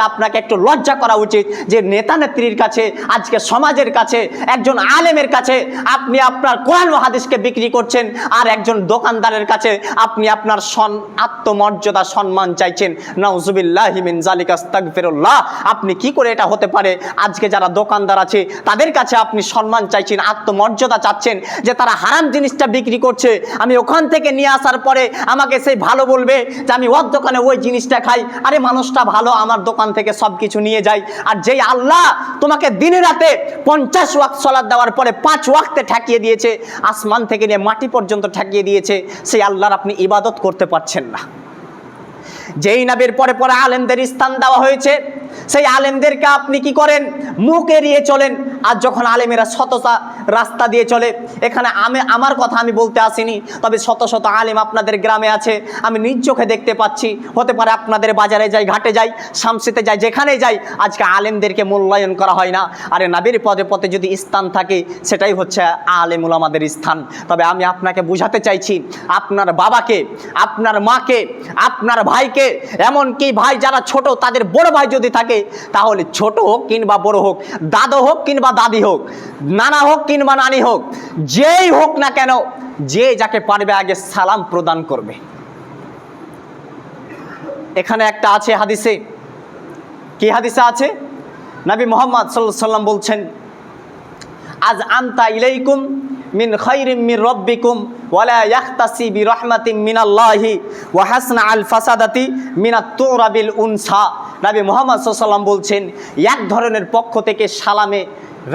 আপনাকে একটু লজ্জা করা উচিত যে নেতা নেত্রীর কাছে, আজকে সমাজের কাছে, একজন আলেমের কাছে আপনি আপনার কোরআন ও হাদিসকে বিক্রি করছেন, আর একজন দোকানদারের কাছে আপনি আপনার আত্মমর্যাদা সম্মান চাইছেন। নাউজুবিল্লাহি মিন যালিকা, আস্তাগফিরুল্লাহ। আপনি কি করে এটা হতে পারে? আজকে যারা দোকানদার আছে তাদের কাছে আপনি সম্মান চাইছেন, আত্মমর্যাদা চাচ্ছেন, যে তারা হারাম জিনিসটা বিক্রি করছে, আমি ওখান থেকে নিয়ে আসার পরে আমাকে সেই ভালো বলবে যে আমি ওর দোকানে ওই জিনিসটা খাই। আরে মানুষটা ভালো, আমার দোকান থেকে সব কিছু নিয়ে যায়। আর যেই আল্লাহ তোমাকে দিনে রাতে 50 ওয়াক্ত সালাত দেওয়ার পরে 5 ওয়াক্তে ঠেকিয়ে দিয়েছে, আসমান থেকে নিয়ে মাটি পর্যন্ত ঠেকিয়ে দিয়েছে, সেই আল্লাহর আপনি ইবাদত করতে পারছেন না। যেই নবীর পরে পরে আলেমদের স্থান দেওয়া হয়েছে, সেই আলেমদেরকে আপনি কি করেন? মুখ এড়িয়ে চলেন। আর যখন আলেমেরা শতটা রাস্তা দিয়ে চলে, এখানে আমার কথা আমি বলতে আসিনি, তবে শত শত আলেম আপনাদের গ্রামে আছে, আমি নিজ চোখে দেখতে পাচ্ছি। হতে পারে আপনাদের বাজারে যাই, ঘাটে যাই, শামসিতে যাই, যেখানে যাই, আজকে আলেমদেরকে মূল্যায়ন করা হয় না। আরে নবীর পদে পদে যদি স্থান থাকে, সেটাই হচ্ছে আলেম উলামাদের স্থান। তবে আমি আপনাকে বুঝাতে চাইছি, আপনার বাবাকে, আপনার মাকে, আপনার ভাইকে, এমনকি ভাই যারা ছোট, তাদের বড় ভাই যদি থাকে, তাহলে ছোট হোক কিংবা বড় হোক, দাদু হোক কিংবা দাদি হোক, নানা হোক কিংবা নানি হোক, যেই হোক না কেন, যে যাকে পারবে আগে সালাম প্রদান করবে। এখানে একটা আছে হাদিসে, কি হাদিসে আছে? নবী মুহাম্মদ সাল্লাল্লাহু আলাইহি ওয়াসাল্লাম বলছেন, আজ আনতা ইলাইকুম মিন খাইরিম মির রাব্বিকুম ওয়ালা ইয়াখতাসি বিরহমাতিন মিনাল্লাহি ওয়া হাসনা আল ফাসাদাতি মিনাত তুরাবিল উনসা। নবী মুহাম্মদ সাল্লাল্লাহু আলাইহি ওয়াসাল্লাম বলছেন, এক ধরনের পক্ষ থেকে সালামে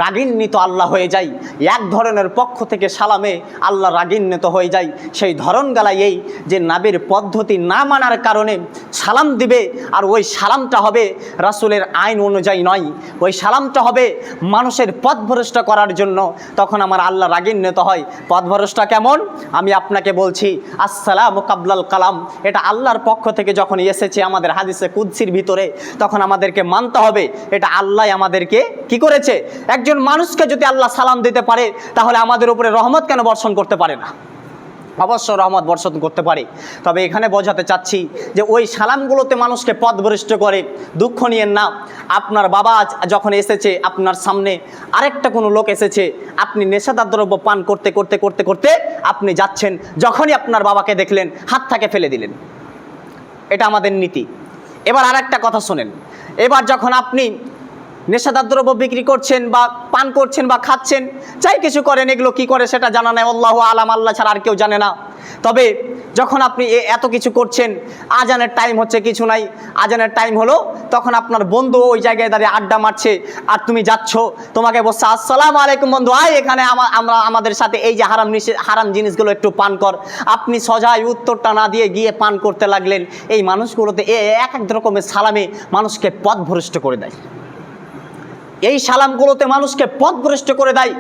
রাগিন্বিত আল্লাহ হয়ে যায়, এক ধরনের পক্ষ থেকে সালামে আল্লাহ রাগিন্বিত হয়ে যায়। সেই ধরন গালাই এই যে নবীর পদ্ধতি না মানার কারণে সালাম দিবে, আর ওই সালামটা হবে রাসূলের আইন অনুযায়ী নয়, ওই সালামটা হবে মানুষের পথভ্রষ্ট করার জন্য, তখন আমার আল্লাহ রাগিন্বিত হয়। পথভ্রষ্ট কেমন? আমি আপনাকে বলছি, আসসালামু কাবলাল কালাম, এটা আল্লাহর পক্ষ থেকে যখন এসেছে আমাদের হাদিসে কুদসির ভিতরে, তখন আমাদেরকে মানতে হবে এটা আল্লাহ আমাদেরকে কি করেছে। একজন মানুষকে যদি আল্লাহ সালাম দিতে পারে, তাহলে আমাদের উপরে রহমত কেন বর্ষণ করতে পারে না? অবশ্য রহমত বর্ষণ করতে পারে। তবে এখানে বোঝাতে চাচ্ছি যে ওই সালামগুলোতে মানুষকে পথভ্রষ্ট করে। দুঃখ নিয়েন না, আপনার বাবা যখন এসেছে আপনার সামনে, আরেকটা কোনো লোক এসেছে, আপনি নেশাদার দ্রব্য পান করতে করতে করতে করতে আপনি যাচ্ছেন, যখনই আপনার বাবাকে দেখলেন হাত থেকে ফেলে দিলেন, এটা আমাদের নীতি। এবার আরেকটা কথা শোনেন, এবার যখন আপনি নেশাদার দ্রব্য বিক্রি করছেন বা পান করছেন বা খাচ্ছেন, চাই কিছু করেন, এগুলো কি করে সেটা জানা নেই, আল্লাহু আলাম, আল্লাহ ছাড়া আর কেউ জানে না। তবে যখন আপনি এত কিছু করছেন, আজানের টাইম হচ্ছে, কিছু নাই, আজানের টাইম হলো, তখন আপনার বন্ধু ওই জায়গায় দাঁড়িয়ে আড্ডা মারছে, আর তুমি যাচ্ছ, তোমাকে বলছে আসসালামু আলাইকুম বন্ধু, আয় এখানে আমরা আমাদের সাথে এই যে হারাম জিনিসগুলো একটু পান কর। আপনি সজায় উত্তরটা না দিয়ে গিয়ে পান করতে লাগলেন। এই মানুষগুলোতে এক এক রকমের সালামে মানুষকে পথভ্রষ্ট করে দেয়, এই সালামগুলোতে মানুষকে পথভ্রষ্ট করে দেয়,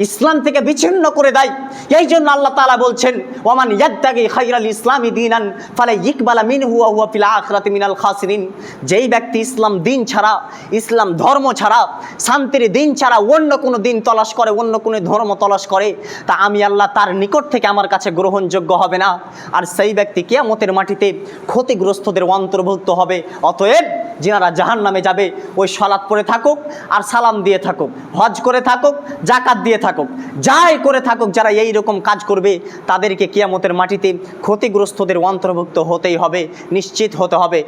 ইসলাম থেকে বিচ্ছিন্ন করে দেয়। এই জন্য আল্লাহ তাআলা বলছেন, ওয়ামান ইয়াবতাগি খায়রাল ইসলামি দীনান ফালা ইকবালা মিনহু ওয়া হুয়া ফিল আখিরাতি মিনাল খাসিরিন। যেই ব্যক্তি ইসলাম দিন ছাড়া, ইসলাম ধর্ম ছাড়া, শান্তির দিন ছাড়া অন্য কোনো দিন তলাশ করে, অন্য কোনো ধর্ম তলাশ করে, তা আমি আল্লাহ তার নিকট থেকে আমার কাছে গ্রহণযোগ্য হবে না, আর সেই ব্যক্তি কিয়ামতের মাটিতে ক্ষতিগ্রস্তদের অন্তর্ভুক্ত হবে। অতএব যিনারা জাহান্নামে যাবে, ওই সালাত পড়ে থাকুক আর সালাম দিয়ে থাকুক, হজ করে থাকুক, যাকাত দিয়ে থাকুক, যাই করে থাকুক, যারা এই রকম কাজ করবে তাদেরকে কিয়ামতের মাটিতে ক্ষতিগ্রস্তদের অন্তর্ভুক্ত হতেই হবে, নিশ্চিত হতে হবে।